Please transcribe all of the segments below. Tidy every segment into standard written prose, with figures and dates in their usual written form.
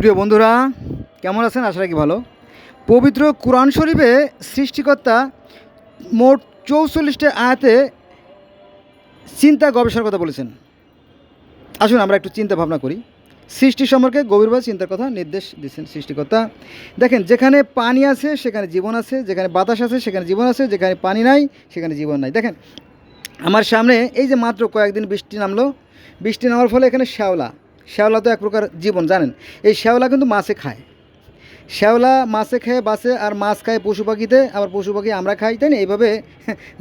প্রিয় বন্ধুরা, কেমন আছেন? আশা রাখি ভালো। পবিত্র কুরআন শরীফে সৃষ্টিকর্তা মোট ৪৪টি আয়াতে চিন্তা গবেষণার কথা বলেছেন। আসুন আমরা একটু চিন্তা ভাবনা করি। সৃষ্টি সম্পর্কে গভীরভাবে চিন্তার কথা নির্দেশ দিচ্ছেন সৃষ্টিকর্তা। দেখেন, যেখানে পানি আছে সেখানে জীবন আছে, যেখানে বাতাস আছে সেখানে জীবন আছে, যেখানে পানি নাই সেখানে জীবন নাই। দেখেন, আমার সামনে এই যে মাত্র কয়েকদিন বৃষ্টি নামলো, বৃষ্টি নামার ফলে এখানে শ্যাওলা তো এক প্রকার জীবন, জানেন। এই শ্যাওলা কিন্তু মাছে খায়, শ্যাওলা মাছে খেয়ে বাঁচে, আর মাছ খায় পশু পাখিতে, আবার পশু পাখি আমরা খাই, তাই না? এইভাবে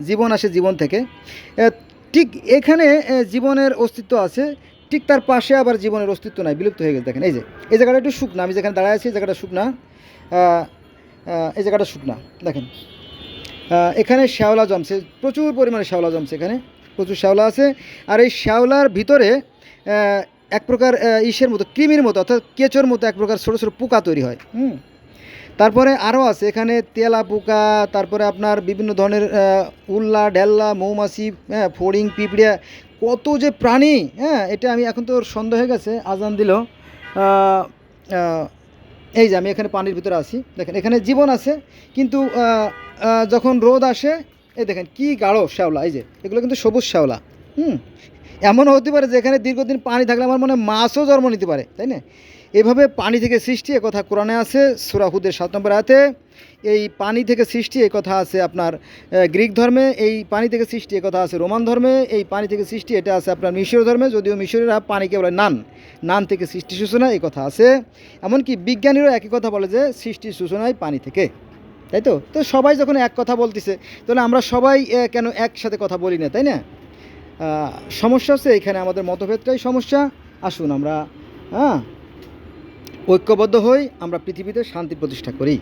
জীবন আসে জীবন থেকে। ঠিক এখানে জীবনের অস্তিত্ব আছে, ঠিক তার পাশে আবার জীবনের অস্তিত্ব নাই, বিলুপ্ত হয়ে গেছে। দেখেন, এই জায়গাটা একটু শুকনা, আমি যেখানে দাঁড়ায় আছি এই জায়গাটা শুকনা, এই জায়গাটা শুকনা। দেখেন, এখানে শ্যাওলা জমছে, প্রচুর পরিমাণে শ্যাওলা জমছে, এখানে প্রচুর শ্যাওলা আছে। আর এই শ্যাওলার ভিতরে এক প্রকার ইসের মতো, কৃমির মতো, অর্থাৎ কেঁচোর মতো এক প্রকার ছোটো ছোটো পোকা তৈরি হয়। তারপরে আরও আছে এখানে তেলা পোকা, তারপরে আপনার বিভিন্ন ধরনের উল্লা ঢেল্লা, মৌমাছি, ফড়িং, পিঁপড়ে, কত যে প্রাণী। এটা আমি এখন তো সন্দেহ হয়ে গেছে, আজান দিল। এই যে আমি এখানে পানির ভিতরে আছি, দেখেন এখানে জীবন আছে, কিন্তু যখন রোদ আসে, এই দেখেন কি গাঢ় শ্যাওলা, এই যে এগুলো কিন্তু সবুজ শ্যাওলা। এমনও হতে পারে যে এখানে দীর্ঘদিন পানি থাকলে আমার মনে হয় মাছও জন্ম নিতে পারে, তাই না? এভাবে পানি থেকে সৃষ্টি, এ কথা কোরআনে আছে সূরা হুদের 7 নম্বর আয়াতে। এই পানি থেকে সৃষ্টি এ কথা আছে আপনার গ্রিক ধর্মে, এই পানি থেকে সৃষ্টি এ কথা আছে রোমান ধর্মে, এই পানি থেকে সৃষ্টি এটা আছে আপনার মিশরীয় ধর্মে, যদিও মিশরীয়রা পানিকে বলে নান থেকে সৃষ্টি সূচনা, এই কথা আছে। এমনকি বিজ্ঞানীরাও একই কথা বলে যে সৃষ্টির সূচনায় পানি থেকে, তাই তো? তো সবাই যখন এক কথা বলতেছে, তাহলে আমরা সবাই কেন একসাথে কথা বলি না, তাই না? সমস্যা হচ্ছে এখানে আমাদের মতভেদটাই সমস্যা। আসুন আমরা ঐক্যবদ্ধ হই, আমরা পৃথিবীতে শান্তি প্রতিষ্ঠা করি।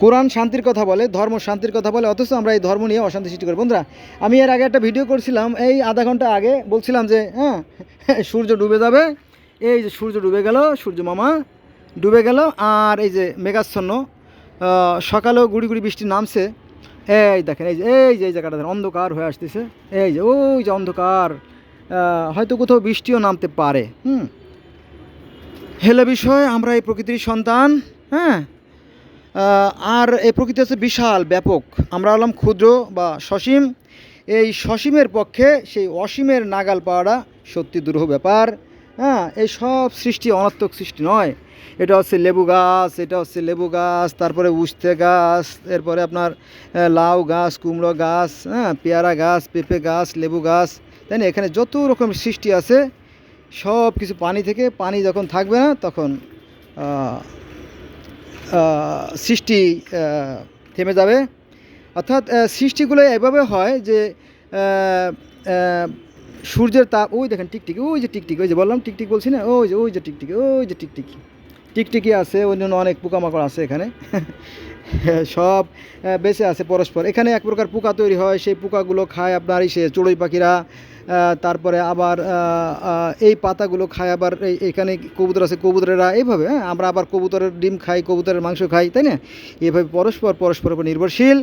কোরআন শান্তির কথা বলে, ধর্ম শান্তির কথা বলে, অথচ আমরা এই ধর্ম নিয়ে অশান্তি সৃষ্টি করি। বন্ধুরা, আমি এর আগে একটা ভিডিও করছিলাম, এই আধা ঘন্টা আগে বলছিলাম যে সূর্য ডুবে যাবে। এই যে সূর্য ডুবে গেল, সূর্য মামা ডুবে গেল, আর এই যে মেঘাচ্ছন্ন, সকালেও গুড়ি গুড়ি বৃষ্টি নামছে। এই দেখেন, এই জায়গাটা দেখেন অন্ধকার হয়ে আসতেছে, এই যে ওই যে অন্ধকার, হয়তো কোথাও বৃষ্টিও নামতে পারে। হেলে বিষয়, আমরা এই প্রকৃতির সন্তান। আর এই প্রকৃতি হচ্ছে বিশাল ব্যাপক, আমরা হলাম ক্ষুদ্র বা সসীম। এই সসীমের পক্ষে সেই অসীমের নাগাল পাওয়াটা সত্যি দুরূহ ব্যাপার। এই সব সৃষ্টি অনাত্মক সৃষ্টি নয়। এটা হচ্ছে লেবু গাছ, তারপরে উস্তে গাছ, এরপরে আপনার লাউ গাছ, কুমড়ো গাছ, পেয়ারা গাছ, পেঁপে গাছ, লেবু গাছ, তাই না? এখানে যত রকম সৃষ্টি আছে সব কিছু পানি থেকে। পানি যখন থাকবে না তখন সৃষ্টি থেমে যাবে। অর্থাৎ সৃষ্টিগুলো এভাবে হয় যে সূর্যের তাপ, ওই দেখেন টিকটিকি, ওই যে টিকটিকি, ওই যে বললাম টিকটিক বলছি না, ওই যে টিকটিকি আছে, অন্যান্য অনেক পোকামাকড় আছে এখানে। সব বেঁচে আছে পরস্পর। এখানে এক প্রকার পোকা তৈরি হয়, সেই পোকাগুলো খায় আপনার সে চড়ুই পাখিরা, তারপরে আবার এই পাতাগুলো খায়, আবার এখানে কবুতর আছে, কবুতরেরা এইভাবে। আমরা আবার কবুতরের ডিম খাই, কবুতরের মাংস খাই, তাই না? এইভাবে পরস্পরের উপর নির্ভরশীল।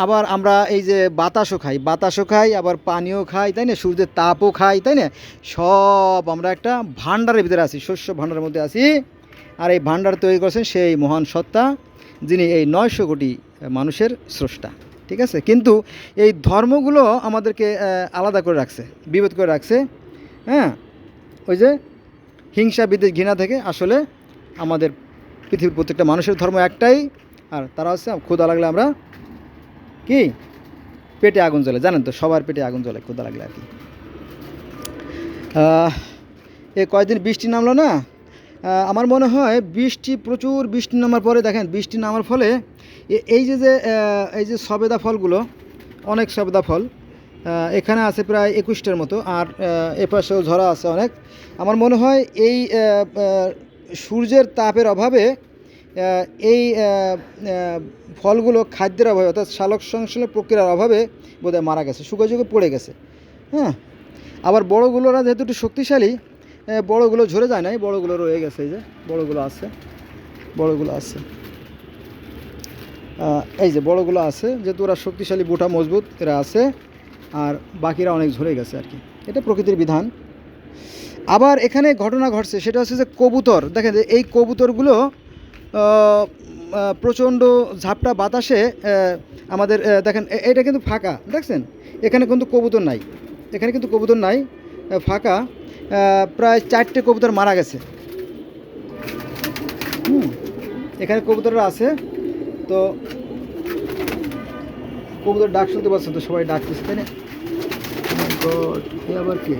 আবার আমরা এই যে বাতাসও খাই, আবার পানিও খাই, তাই না? সূর্যের তাপও খাই, তাই না? সব আমরা একটা ভাণ্ডারের ভিতরে আছি, শস্য ভাণ্ডারের মধ্যে আছি। আর এই ভাণ্ডার তৈরি করেছেন সেই মহান সত্তা, যিনি এই 900 কোটি মানুষের স্রষ্টা, ঠিক আছে? কিন্তু এই ধর্মগুলো আমাদেরকে আলাদা করে রাখছে, বিভেদ করে রাখছে। ওই যে হিংসা বিদ্বেষ ঘৃণা থেকে। আসলে আমাদের পৃথিবীর প্রত্যেকটা মানুষের ধর্ম একটাই, আর তারা হচ্ছে ক্ষুধা লাগলে আমরা কি পেটে আগুন জ্বলে, জানেন তো, সবার পেটে আগুন জ্বলে ক্ষুধা লাগলে আর কি। এই কয়েকদিন বৃষ্টি নামলো না, আমার মনে হয় প্রচুর বৃষ্টি নামার পরে, দেখেন বৃষ্টি নামার ফলে এই যে সবেদা ফলগুলো, অনেক সবেদা ফল এখানে আছে প্রায় 21টার মতো, আর এপাশেও ঝরা আছে অনেক। আমার মনে হয় এই সূর্যের তাপের অভাবে এই ফলগুলো খাদ্যের অভাবে, অর্থাৎ সালোক সংশ্লেষণ প্রক্রিয়ার অভাবে বোধহয় মারা গেছে, শুকিয়ে পড়ে গেছে। আবার বড়গুলোরা যেহেতু একটু শক্তিশালী, বড়গুলো ঝরে যায় নাই, বড়গুলো রয়ে গেছে, এই যে বড়গুলো আছে, এই যে বড়গুলো আছে, যেহেতু ওরা শক্তিশালী, বুটা মজবুত, এরা আছে, আর বাকিরা অনেক ঝরে গেছে আর কি। এটা প্রকৃতির বিধান। আবার এখানে ঘটনা ঘটছে, সেটা হচ্ছে যে কবুতর, দেখেন যে এই কবুতরগুলো প্রচণ্ড ঝাপটা বাতাসে আমাদের দেখেন এটা কিন্তু ফাঁকা, দেখছেন এখানে কিন্তু কবুতর নাই, এখানে কিন্তু কবুতর নাই, ফাঁকা। প্রায় 4টে কবুতর মারা গেছে। হুম, এখানে কবুতররা আছে। তো কবুতর ডাক শুনতে পাচ্ছেন তো, সবাই ডাকতেছে, তাই না? এ আবার কি?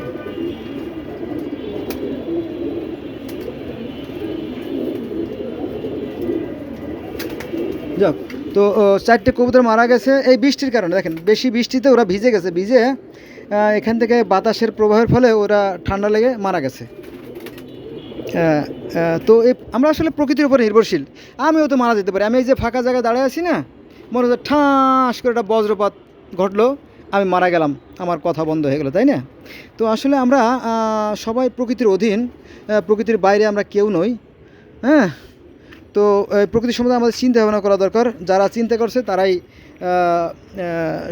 যাক, তো 4টে কবুতর মারা গেছে এই বৃষ্টির কারণে। দেখেন বেশি বৃষ্টিতে ওরা ভিজে গেছে, ভিজে এখান থেকে বাতাসের প্রবাহের ফলে ওরা ঠান্ডা লেগে মারা গেছে। তো এই আমরা আসলে প্রকৃতির উপর নির্ভরশীল। আমিও তো মারা যেতে পারি। আমি এই যে ফাঁকা জায়গায় দাঁড়িয়ে আছি না, মনে হচ্ছে ঠাস করে একটা বজ্রপাত ঘটলো, আমি মারা গেলাম, আমার কথা বন্ধ হয়ে গেলো, তাই না? তো আসলে আমরা সবাই প্রকৃতির অধীন, প্রকৃতির বাইরে আমরা কেউ নই। হ্যাঁ, তো প্রকৃতি সম্বন্ধে আমাদের চিন্তা ভাবনা করা দরকার। যারা চিন্তা করছে তারাই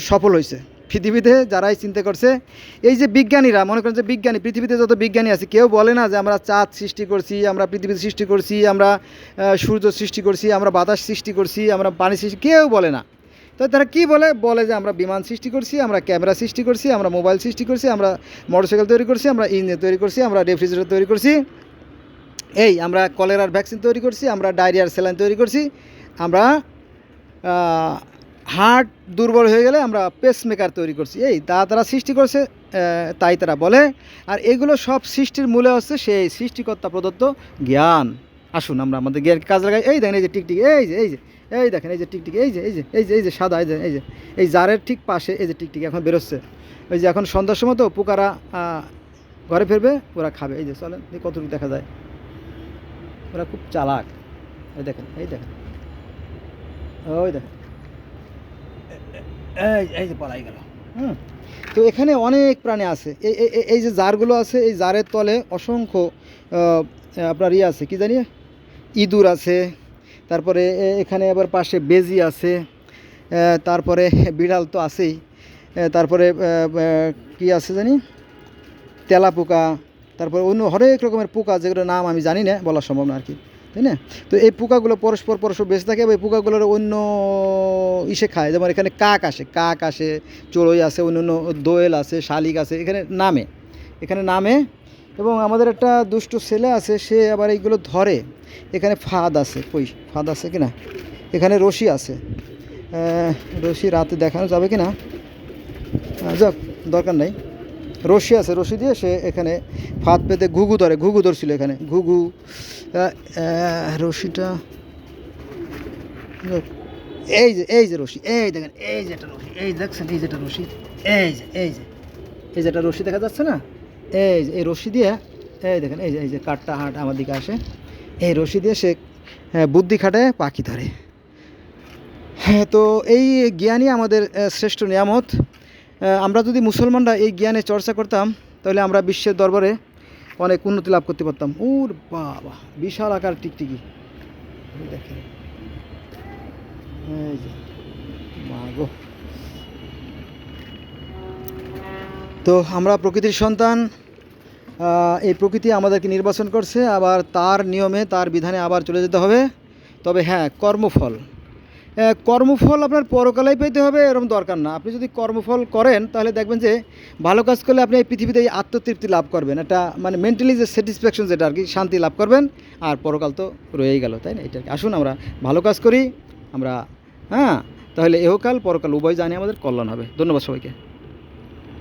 সফল হয়েছে পৃথিবীতে, যারাই চিন্তা করছে। এই যে বিজ্ঞানীরা মনে করেন যে বিজ্ঞানী, পৃথিবীতে যত বিজ্ঞানী আছে কেউ বলে না যে আমরা চাঁদ সৃষ্টি করছি, আমরা পৃথিবী সৃষ্টি করছি, আমরা সূর্য সৃষ্টি করছি, আমরা বাতাস সৃষ্টি করছি, আমরা পানি সৃষ্টি, কেউ বলে না। তো তারা কী বলে? বলে যে আমরা বিমান সৃষ্টি করছি, আমরা ক্যামেরা সৃষ্টি করছি, আমরা মোবাইল সৃষ্টি করছি, আমরা মোটরসাইকেল তৈরি করছি, আমরা ইঞ্জিন তৈরি করছি, আমরা রেফ্রিজারেটর তৈরি করছি, এই আমরা কলেরার ভ্যাকসিন তৈরি করছি, আমরা ডায়রিয়ার স্যালাইন তৈরি করছি, আমরা হার্ট দুর্বল হয়ে গেলে আমরা পেসমেকার তৈরি করছি। এই তারা সৃষ্টি করছে, তাই তারা বলে। আর এগুলো সব সৃষ্টির মূলে হচ্ছে সেই সৃষ্টিকর্তা প্রদত্ত জ্ঞান। আসুন আমরা আমাদের জ্ঞানকে কাজে লাগাই। এই দেখেন এই যে টিকটিক, এই দেখেন এই যে টিকটিক, এই যে সাদা, এই জারের ঠিক পাশে এই যে টিকটিক এখন বেরোচ্ছে। ওই যে এখন সন্ধ্যার সময় তো পোকারা ঘরে ফিরবে, ওরা খাবে। এই যে চলেন কতটুকু দেখা যায়, ওরা খুব চালাক। এই দেখেন, ওই দেখেন, এই যে পলাই গেল। তো এখানে অনেক প্রাণী আছে। এই যে জারগুলো আছে, এই জারের তলে অসংখ্য আপনার আছে, কি জানি, ইঁদুর আছে। তারপরে এখানে আবার পাশে বেজি আছে, তারপরে বিড়াল তো আছেই, তারপরে কি আছে জানি, তেলাপোকা, তারপরে অন্য হরেক রকমের পোকা, যেগুলোর নাম আমি জানি না, বলা সম্ভব না আর কি, তাই না? তো এই পোকাগুলো পরস্পর বেঁচে থাকে, এবং এই পোকাগুলোর অন্য ইসে খায়। যেমন এখানে কাক আসে, চড়ুই আছে, অন্য দোয়েল আছে, শালিক আছে, এখানে নামে। এবং আমাদের একটা দুষ্ট ছেলে আছে, সে আবার এইগুলো ধরে। এখানে ফাঁদ আছে, ফাঁদ আছে কি না? এখানে রশি আছে, রশি রাতে দেখানো যাবে কি না, যাক দরকার নাই। রশি আছে, রশি দিয়ে সে এখানে ফাঁদ পেতে ঘুঘু ধরছিল এখানে, রশিটা, এই যে রশি, এই দেখেন এই যে একটা রশি, এই দেখছেন এই যেটা রশি, এই যে একটা রশি দেখা যাচ্ছে না, এই রশি দিয়ে, এই দেখেন এই যে কাঠটা হাট আমার দিকে আসে, এই রশি দিয়ে সে বুদ্ধি খাটায় পাখি ধরে। হ্যাঁ, তো এই জ্ঞানই আমাদের শ্রেষ্ঠ নিয়ামত। আমরা যদি মুসলমানরা এই জ্ঞানে চর্চা করতাম, তাহলে আমরা বিশ্বের দরবারে অনেক উন্নতি লাভ করতে পারতাম। ওর বাবা, বিশাল আকার টিকটিকি, দেখেন এই যে মাগো। তো আমরা প্রকৃতির সন্তান, এই প্রকৃতি আমাদেরকে নির্বাচন করছে, আবার তার নিয়মে তার বিধানে আবার চলে যেতে হবে। তবে হ্যাঁ, কর্মফল আপনার পরকালেই পেতে হবে এরকম দরকার না। আপনি যদি কর্মফল করেন, তাহলে দেখবেন যে ভালো কাজ করলে আপনি এই পৃথিবীতে এই আত্মতৃপ্তি লাভ করবেন, একটা মানে মেন্টালি যে স্যাটিসফ্যাকশন, যেটা আর কি, শান্তি লাভ করবেন। আর পরকাল তো রয়েই গেল, তাই না? এটা আসুন আমরা ভালো কাজ করি আমরা, হ্যাঁ, তাহলে এহকাল পরকাল উভয় জানি আমাদের কল্যাণ হবে। ধন্যবাদ সবাইকে।